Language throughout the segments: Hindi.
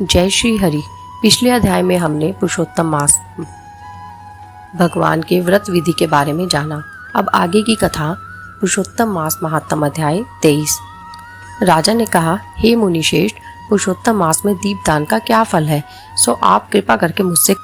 जय श्री हरि। पिछले अध्याय में हमने पुरुषोत्तम मास भगवान के व्रत विधि के बारे में जाना। अब आगे की कथा पुरुषोत्तम मास महात्म अध्याय 23। राजा ने कहा, हे मुनिश्रेष्ठ, पुरुषोत्तम मास में दीपदान का क्या फल है, सो आप कृपा करके मुझसे।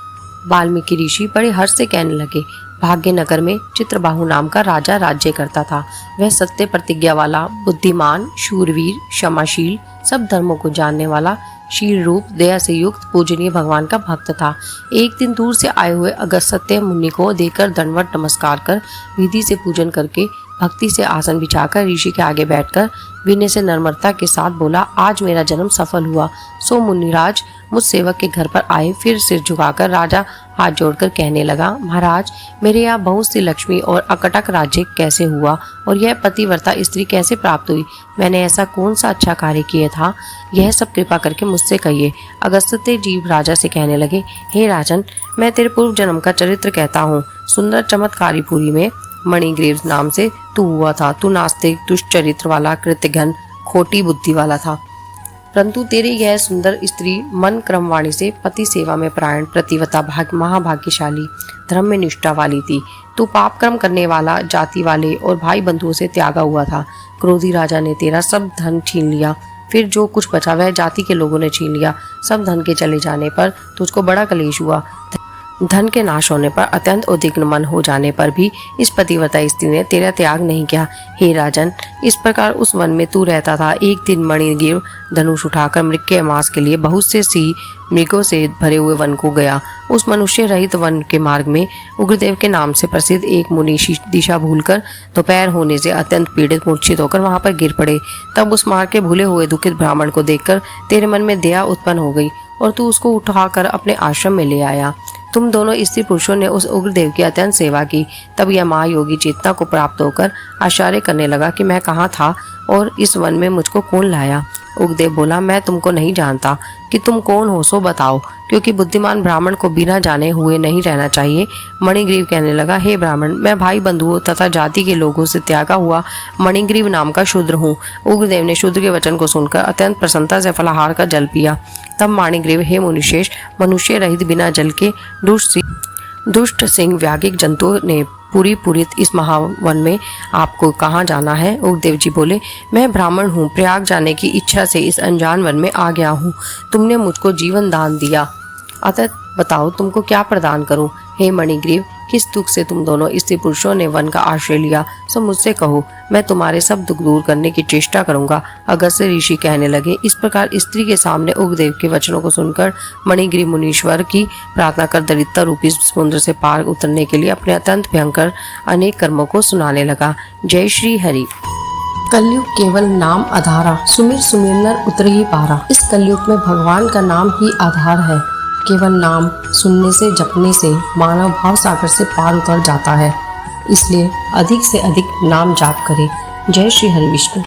वाल्मीकि ऋषि बड़े हर्ष से कहने लगे, भाग्यनगर में चित्रबाहु नाम का राजा राज्य करता था। वह सत्य प्रतिज्ञा वाला, बुद्धिमान, शूरवीर, क्षमाशील, सब धर्मों को जानने वाला, शील रूप, दया से युक्त, पूजनीय भगवान का भक्त था। एक दिन दूर से आए हुए अगस्त्य मुनि को देखकर दंडवत नमस्कार कर विधि से पूजन करके भक्ति से आसन बिछाकर ऋषि के आगे बैठकर विनय से नम्रता के साथ बोला, आज मेरा जन्म सफल हुआ। सो मुनिराज मुझ सेवक के घर पर आए। फिर सिर झुकाकर राजा हाथ जोड़कर कहने लगा, महाराज, मेरे यहाँ बहुत सी लक्ष्मी और अकटक राज्य कैसे हुआ और यह पतिव्रता स्त्री कैसे प्राप्त हुई? मैंने ऐसा कौन सा अच्छा कार्य किया था? यह सब कृपा करके मुझसे कहिए। अगस्त्य जीव राजा से कहने लगे, हे राजन, मैं तेरे पूर्व जन्म का चरित्र कहता हूँ। सुंदर चमत्कारीपुरी में मणिग्रीव नाम से तू हुआ था। तू नास्तिक, दुष्ट चरित्र वाला, कृत्यघन, खोटी बुद्धि वाला था, परंतु तेरी यह सुंदर स्त्री मन क्रम वाणी से पति सेवा में प्राण, प्रतिवता, महाभाग्यशाली, धर्म में निष्ठा वाली थी। तू पाप कर्म करने वाला, जाति वाले और भाई बंधुओं से त्यागा हुआ था। क्रोधी राजा ने तेरा सब धन छीन लिया। फिर जो कुछ बचा वह जाति के लोगों ने छीन लिया। सब धन के चले जाने पर तुझको बड़ा क्लेश हुआ। धन के नाश होने पर, अत्यंत उद्विग्न मन हो जाने पर भी इस पतिव्रता स्त्री ने तेरा त्याग नहीं किया। हे राजन, इस प्रकार उस वन में तू रहता था। एक दिन मणिग्रीव धनुष उठाकर मृग के मांस के लिए बहुत से सी मृगों से भरे हुए वन को गया। उस मनुष्य रहित वन के मार्ग में उग्रदेव के नाम से प्रसिद्ध एक मुनि दिशा भूलकर दोपहर होने से अत्यंत पीड़ित मूर्छित होकर वहां पर गिर पड़े। तब उस मार्ग के भूले हुए दुखित ब्राह्मण को देखकर तेरे मन में दया उत्पन्न हो गई और तू उसको उठाकर अपने आश्रम में ले आया। तुम दोनों स्त्री पुरुषों ने उस उग्रदेव की अत्यंत सेवा की। तब यह महायोगी चेतना को प्राप्त होकर आश्चर्य करने लगा कि मैं कहाँ था और इस वन में मुझको कौन लाया। उग्रदेव बोला, मैं तुमको नहीं जानता कि तुम कौन हो, सो बताओ, क्योंकि बुद्धिमान ब्राह्मण को बिना जाने हुए नहीं रहना चाहिए। मणिग्रीव कहने लगा, हे ब्राह्मण, मैं भाई बंधुओं तथा जाति के लोगों से त्यागा हुआ मणिग्रीव नाम का शूद्र हूँ। उग्रदेव ने शूद्र के वचन को सुनकर अत्यंत प्रसन्नता से फलाहार का जल पिया। तब मणिग्रीव, हे मुनिश्रेष्ठ, मनुष्य रहित बिना जल के दुष्ट सिंह व्यागिक जंतुओं ने पूरी इस महावन में आपको कहाँ जाना है? उग्रदेव जी बोले, मैं ब्राह्मण हूँ, प्रयाग जाने की इच्छा से इस अनजान वन में आ गया हूँ। तुमने मुझको जीवन दान दिया, अतः बताओ तुमको क्या प्रदान करूं? हे मणिग्रीव, किस दुख से तुम दोनों स्त्री पुरुषों ने वन का आश्रय लिया, सो मुझसे कहो, मैं तुम्हारे सब दुख दूर करने की चेष्टा करूंगा। अगस्त्य ऋषि कहने लगे। इस प्रकार स्त्री के सामने उग्रदेव के वचनों को सुनकर मणिग्रीव मुनीश्वर की प्रार्थना कर दरिद्रता रूपी समुद्र से पार उतरने के लिए अपने अत्यंत भयंकर अनेक कर्मों को सुनाने लगा। जय श्री हरि। कलयुग केवल नाम आधारा, सुमिर सुमिर नर उतर ही पारा। इस कलयुग में भगवान का नाम ही आधार है। केवल नाम सुनने से, जपने से मानव भाव सागर से पार उतर जाता है। इसलिए अधिक से अधिक नाम जाप करें। जय श्री हरि विष्णु।